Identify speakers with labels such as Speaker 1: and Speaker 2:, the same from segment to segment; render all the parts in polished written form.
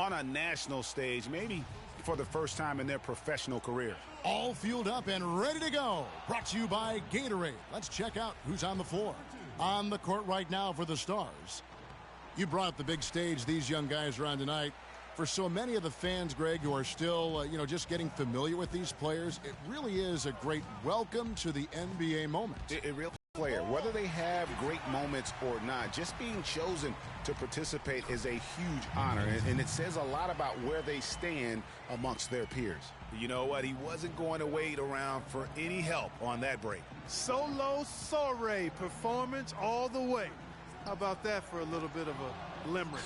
Speaker 1: on a national stage, maybe for the first time in their professional career.
Speaker 2: All fueled up and ready to go. Brought to you by Gatorade. Let's check out who's on the floor. On the court right now for the Stars. You brought up the big stage these young guys are on tonight. For so many of the fans, Greg, who are still, just getting familiar with these players, it really is a great welcome to the NBA moment.
Speaker 1: It really player, whether they have great moments or not, just being chosen to participate is a huge honor, and it says a lot about where they stand amongst their peers. You know what? He wasn't going to wait around for any help on that break.
Speaker 3: Solo soiree performance all the way. How about that for a little bit of a limerick?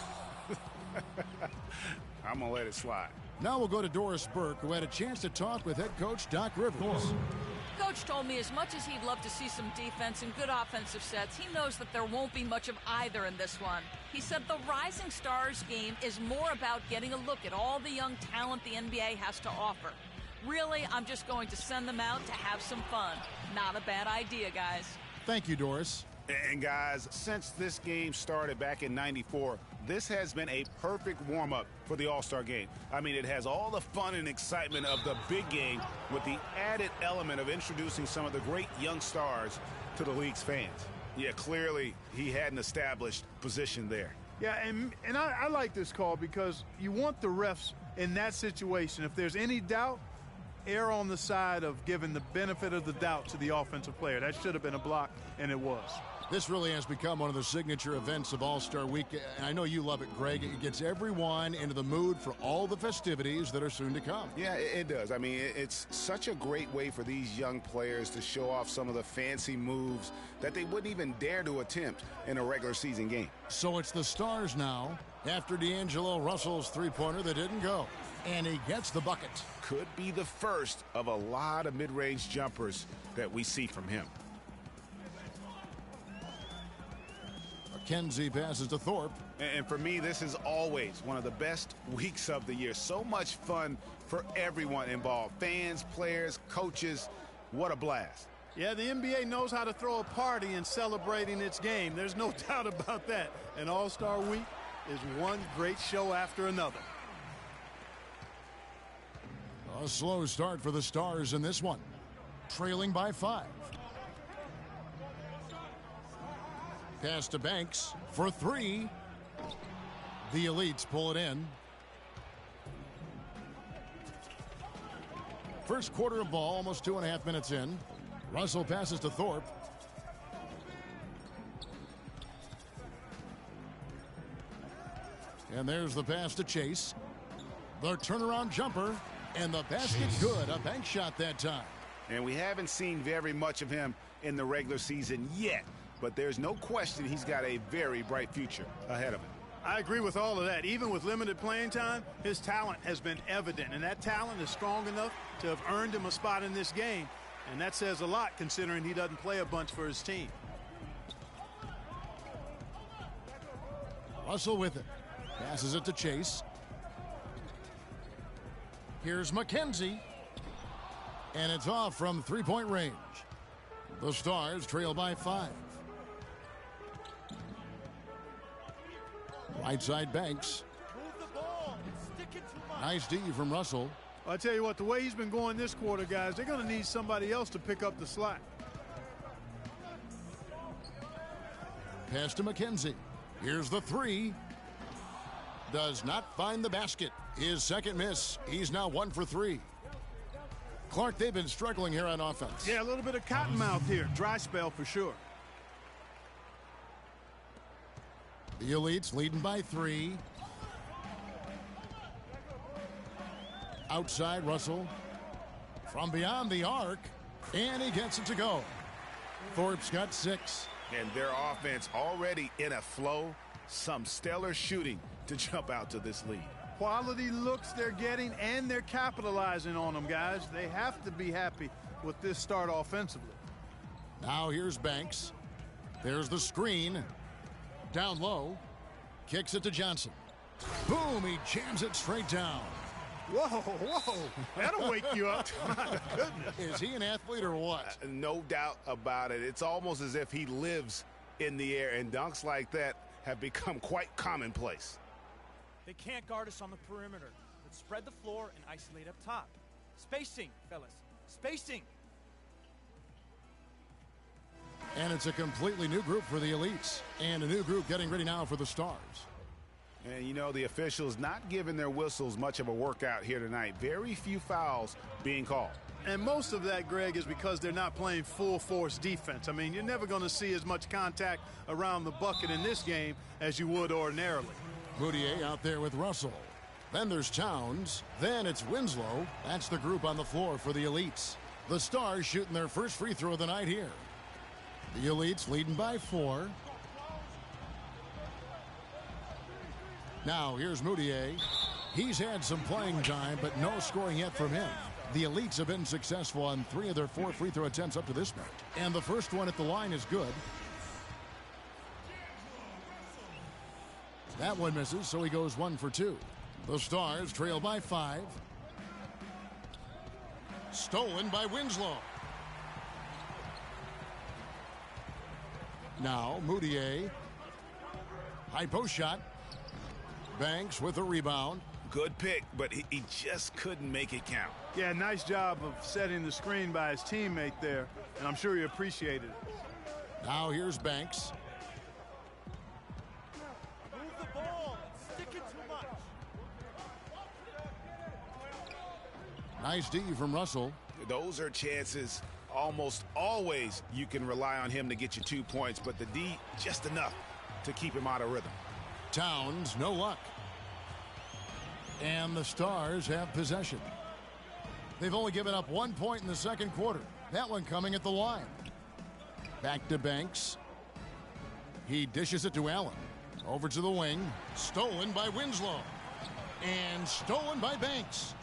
Speaker 1: I'm going to let it slide.
Speaker 2: Now we'll go to Doris Burke, who had a chance to talk with head coach Doc Rivers.
Speaker 4: Coach told me as much as he'd love to see some defense and good offensive sets, he knows that there won't be much of either in this one. He said the Rising Stars game is more about getting a look at all the young talent the NBA has to offer. Really, I'm just going to send them out to have some fun. Not a bad idea, guys.
Speaker 2: Thank you, Doris.
Speaker 1: And guys, since this game started back in '94, this has been a perfect warm-up for the All-Star game. I mean, it has all the fun and excitement of the big game with the added element of introducing some of the great young stars to the league's fans. Yeah, clearly he had an established position there.
Speaker 3: Yeah, and I like this call because you want the refs in that situation. If there's any doubt, err on the side of giving the benefit of the doubt to the offensive player. That should have been a block, and it was.
Speaker 2: This really has become one of the signature events of All-Star Week, and I know you love it, Greg. It gets everyone into the mood for all the festivities that are soon to come.
Speaker 1: Yeah, it does. I mean, it's such a great way for these young players to show off some of the fancy moves that they wouldn't even dare to attempt in a regular season game.
Speaker 2: So it's the Stars now, after D'Angelo Russell's three-pointer that didn't go, and he gets the bucket.
Speaker 1: Could be the first of a lot of mid-range jumpers that we see from him.
Speaker 2: Kenzie passes to Thorpe.
Speaker 1: And for me, this is always one of the best weeks of the year. So much fun for everyone involved. Fans, players, coaches. What a blast.
Speaker 3: Yeah, the NBA knows how to throw a party in celebrating its game. There's no doubt about that. And All-Star Week is one great show after another.
Speaker 2: A slow start for the Stars in this one. Trailing by 5. Pass to Banks for 3. The Elites pull it in. First quarter of ball, almost 2.5 minutes in. Russell passes to Thorpe. And there's the pass to Chase. The turnaround jumper. And the basket good. A bank shot that time.
Speaker 1: And we haven't seen very much of him in the regular season yet. But there's no question he's got a very bright future ahead of him.
Speaker 3: I agree with all of that. Even with limited playing time, his talent has been evident. And that talent is strong enough to have earned him a spot in this game. And that says a lot considering he doesn't play a bunch for his team.
Speaker 2: Russell with it. Passes it to Chase. Here's McKenzie. And it's off from three-point range. The Stars trail by 5. Right side Banks. Nice D from Russell.
Speaker 3: I'll tell you what, the way he's been going this quarter, guys, they're going to need somebody else to pick up the slack.
Speaker 2: Pass to McKenzie. Here's the 3. Does not find the basket. His second miss. He's now 1 for 3. Clark, they've been struggling here on offense.
Speaker 3: Yeah, a little bit of cottonmouth here. Dry spell for sure.
Speaker 2: The Elites leading by 3. Outside Russell. From beyond the arc. And he gets it to go. Thorpe's got 6.
Speaker 1: And their offense already in a flow. Some stellar shooting to jump out to this lead.
Speaker 3: Quality looks they're getting, and they're capitalizing on them, guys. They have to be happy with this start offensively.
Speaker 2: Now here's Banks. There's the screen. Down low. Kicks it to Johnson. Boom, he jams it straight down.
Speaker 3: Whoa. That'll wake you up. My goodness.
Speaker 2: Is he an athlete or what?
Speaker 1: No doubt about it. It's almost as if he lives in the air, and dunks like that have become quite commonplace.
Speaker 5: They can't guard us on the perimeter. Let's spread the floor and isolate up top. Spacing, fellas. Spacing.
Speaker 2: And it's a completely new group for the elites. And a new group getting ready now for the Stars.
Speaker 1: And, you know, the officials not giving their whistles much of a workout here tonight. Very few fouls being called.
Speaker 3: And most of that, Greg, is because they're not playing full-force defense. I mean, you're never going to see as much contact around the bucket in this game as you would ordinarily.
Speaker 2: Moutier out there with Russell. Then there's Towns. Then it's Winslow. That's the group on the floor for the elites. The Stars shooting their first free throw of the night here. The elites leading by 4. Now here's Moutier. He's had some playing time, but no scoring yet from him. The elites have been successful on 3 of their 4 free throw attempts up to this point. And the first one at the line is good. That one misses, so he goes 1 for 2. The Stars trail by 5. Stolen by Winslow. Now Moutier. High post shot. Banks with a rebound.
Speaker 1: Good pick, but he just couldn't make it count.
Speaker 3: Yeah, nice job of setting the screen by his teammate there, and I'm sure he appreciated it.
Speaker 2: Now here's Banks.
Speaker 5: Move the ball. Stick it too much.
Speaker 2: Nice D from Russell.
Speaker 1: Those are chances. Almost always you can rely on him to get you 2 points, but the D just enough to keep him out of rhythm.
Speaker 2: Towns, no luck. And the Stars have possession. They've only given up 1 point in the second quarter. That one coming at the line. Back to Banks. He dishes it to Allen. Over to the wing. Stolen by Winslow. And stolen by Banks.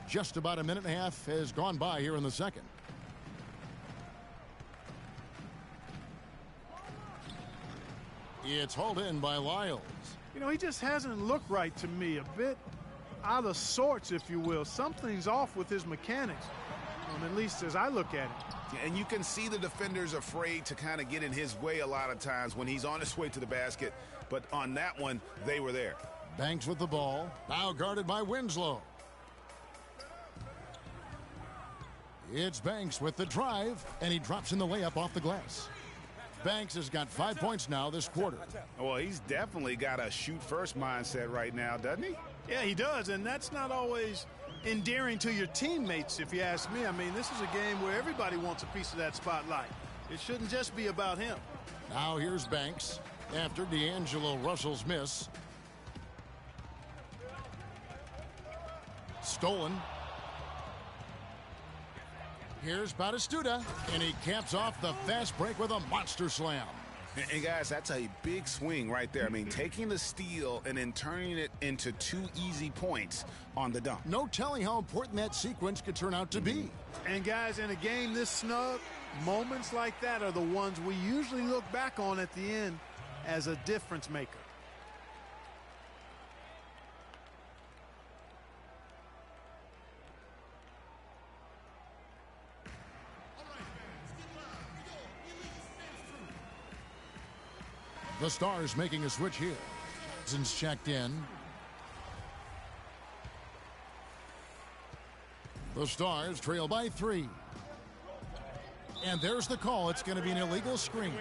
Speaker 2: Just about a minute and a half has gone by here in the second. It's hauled in by Lyles.
Speaker 3: You know, he just hasn't looked right to me. A bit out of sorts, if you will. Something's off with his mechanics, at least as I look at it.
Speaker 1: And you can see the defenders afraid to kind of get in his way a lot of times when he's on his way to the basket. But on that one, they were there.
Speaker 2: Banks with the ball. Now guarded by Winslow. It's Banks with the drive, and he drops in the layup off the glass. Banks has got 5 points now this quarter.
Speaker 1: Well, he's definitely got a shoot-first mindset right now, doesn't he?
Speaker 3: Yeah, he does, and that's not always endearing to your teammates, if you ask me. I mean, this is a game where everybody wants a piece of that spotlight. It shouldn't just be about him.
Speaker 2: Now here's Banks after D'Angelo Russell's miss. Stolen. Here's Batistuta, and he caps off the fast break with a monster slam.
Speaker 1: And guys, that's a big swing right there. I mean, taking the steal and then turning it into 2 easy points on the dunk.
Speaker 2: No telling how important that sequence could turn out to be.
Speaker 3: And guys, in a game this snug, moments like that are the ones we usually look back on at the end as a difference maker.
Speaker 2: The Stars making a switch here. Since checked in. The Stars trail by 3. And there's the call. It's going to be an illegal screen.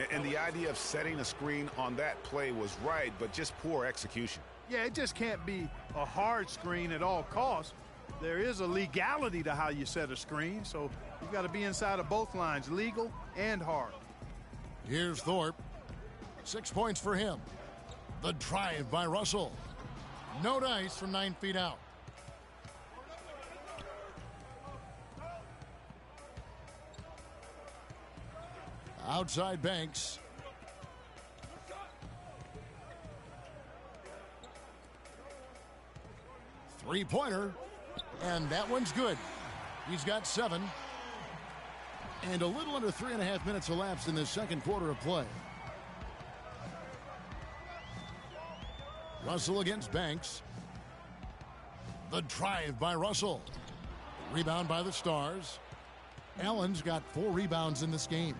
Speaker 1: And the idea of setting a screen on that play was right, but just poor execution.
Speaker 3: Yeah, it just can't be a hard screen at all costs. There is a legality to how you set a screen, so you've got to be inside of both lines, legal and hard.
Speaker 2: Here's Thorpe. 6 points for him. The drive by Russell. No dice from 9 feet out. Outside Banks. Three-pointer. And that one's good. He's got 7. And a little under 3.5 minutes elapsed in the second quarter of play. Russell against Banks. The drive by Russell. Rebound by the Stars. Allen's got 4 rebounds in this game.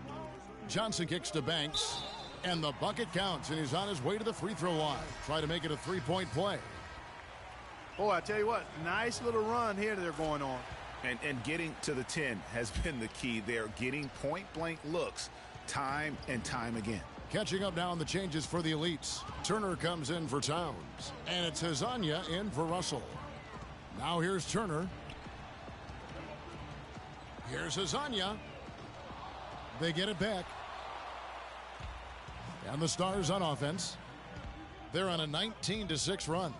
Speaker 2: Johnson kicks to Banks. And the bucket counts, and he's on his way to the free throw line. Try to make it a three-point play.
Speaker 3: Boy, I tell you what, nice little run here that they're going on.
Speaker 1: And getting to the 10 has been the key. They're getting point-blank looks time and time again.
Speaker 2: Catching up now on the changes for the Elites. Turner comes in for Towns. And it's Hezonja in for Russell. Now here's Turner. Here's Hezonja. They get it back. And the Stars on offense. They're on a 19-6 run.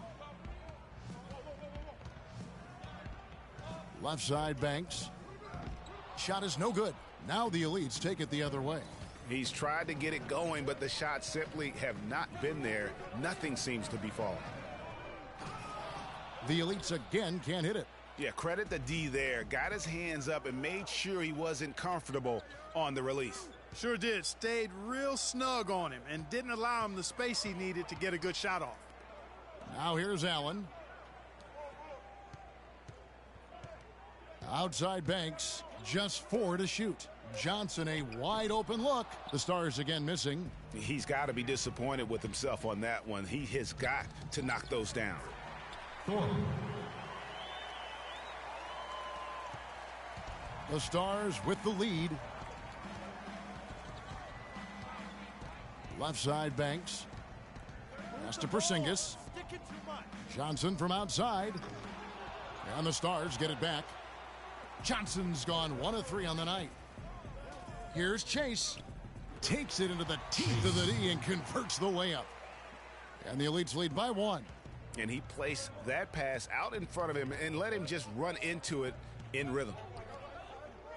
Speaker 2: Left side, Banks. Shot is no good. Now the Elites take it the other way.
Speaker 1: He's tried to get it going, but the shots simply have not been there. Nothing seems to be falling.
Speaker 2: The Elites again can't hit it.
Speaker 1: Yeah, credit the D there. Got his hands up and made sure he wasn't comfortable on the release.
Speaker 3: Sure did. Stayed real snug on him and didn't allow him the space he needed to get a good shot off.
Speaker 2: Now here's Allen. Outside Banks, just 4 to shoot. Johnson, a wide open look. The Stars again missing.
Speaker 1: He's got to be disappointed with himself on that one. He has got to knock those down.
Speaker 2: The Stars with the lead. Left side, Banks. Pass to Porzingis. Johnson from outside. And the Stars get it back. Johnson's gone 1 of 3 on the night. Here's Chase. Takes it into the teeth of the D and converts the layup. And the Elites lead by 1.
Speaker 1: And he placed that pass out in front of him and let him just run into it in rhythm.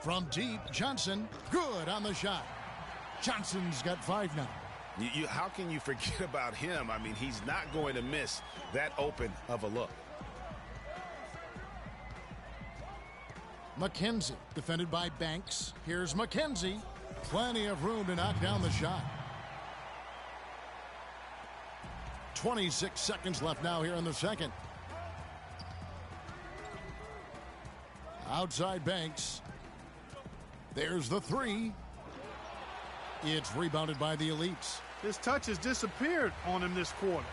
Speaker 2: From deep, Johnson. Good on the shot. Johnson's got 5 now.
Speaker 1: How can you forget about him? I mean, he's not going to miss that open of a look.
Speaker 2: McKenzie, defended by Banks. Here's McKenzie. Plenty of room to knock down the shot. 26 seconds left now here in the second. Outside Banks. There's the 3. It's rebounded by the Elites.
Speaker 3: His touch has disappeared on him this quarter.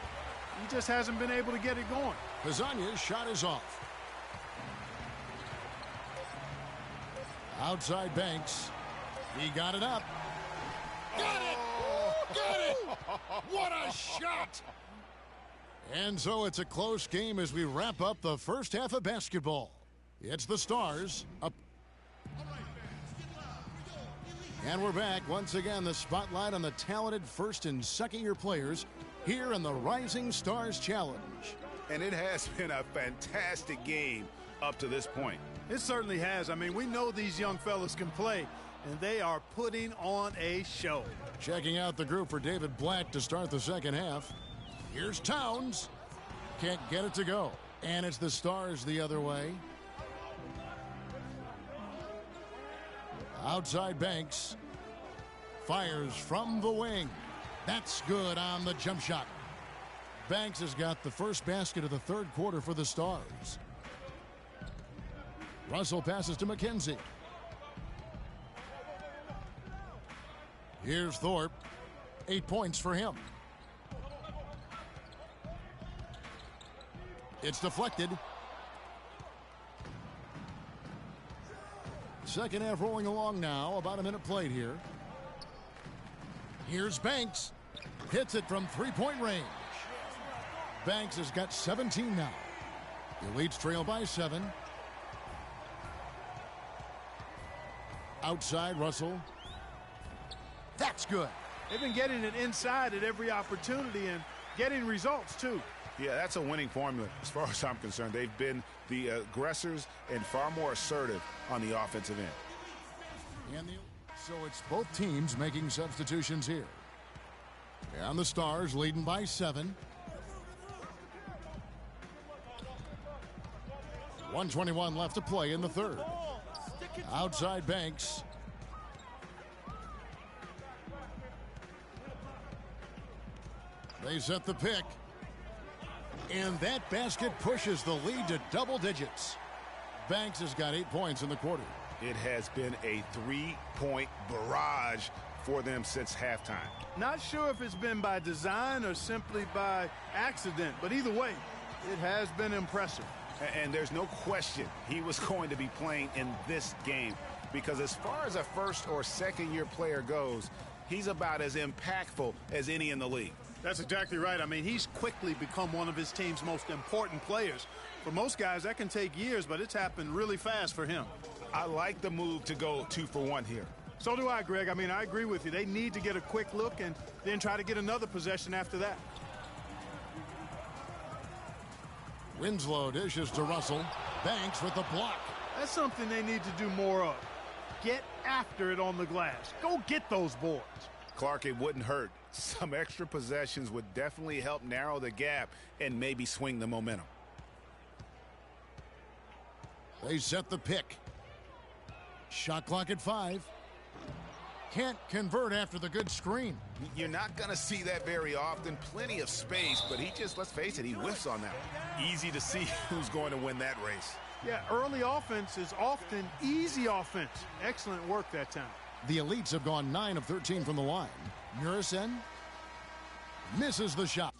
Speaker 3: He just hasn't been able to get it going.
Speaker 2: Hezonja's shot is off. Outside Banks. He got it up. Got it! Got it! What a shot! And so it's a close game as we wrap up the first half of basketball. It's the Stars up. And we're back. Once again, the spotlight on the talented first and second year players here in the Rising Stars Challenge.
Speaker 1: And it has been a fantastic game up to this point.
Speaker 3: It certainly has. I mean, we know these young fellas can play, and they are putting on a show.
Speaker 2: Checking out the group for David Black to start the second half. Here's Towns. Can't get it to go. And it's the Stars the other way. Outside Banks. Fires from the wing. That's good on the jump shot. Banks has got the first basket of the third quarter for the Stars. Russell passes to McKenzie. Here's Thorpe. 8 points for him. It's deflected. Second half rolling along now. About a minute played here. Here's Banks. Hits it from three-point range. Banks has got 17 now. The Elites trail by 7. Outside, Russell. That's good.
Speaker 3: They've been getting it inside at every opportunity and getting results, too.
Speaker 1: Yeah, that's a winning formula as far as I'm concerned. They've been the aggressors and far more assertive on the offensive end.
Speaker 2: So it's both teams making substitutions here. And the Stars leading by 7. 1:21 left to play in the third. Outside Banks. They set the pick. And that basket pushes the lead to double digits. Banks has got 8 points in the quarter.
Speaker 1: It has been a 3-point barrage for them since halftime.
Speaker 3: Not sure if it's been by design or simply by accident, but either way, it has been impressive.
Speaker 1: And there's no question he was going to be playing in this game, because as far as a first or second year player goes, he's about as impactful as any in the league.
Speaker 3: That's exactly right. I mean, he's quickly become one of his team's most important players. For most guys, that can take years, but it's happened really fast for him.
Speaker 1: I like the move to go 2 for 1 here.
Speaker 3: So do I, Greg. I mean, I agree with you. They need to get a quick look and then try to get another possession after that.
Speaker 2: Winslow dishes to Russell. Banks with the block.
Speaker 3: That's something they need to do more of. Get after it on the glass. Go get those boards.
Speaker 1: Clark, it wouldn't hurt. Some extra possessions would definitely help narrow the gap and maybe swing the momentum.
Speaker 2: They set the pick. Shot clock at 5. Can't convert after the good screen.
Speaker 1: You're not going to see that very often. Plenty of space, but he just, let's face it, he whiffs on that one. Easy to see who's going to win that race.
Speaker 3: Yeah, early offense is often easy offense. Excellent work that time.
Speaker 2: The Elites have gone 9 of 13 from the line. Murison misses the shot.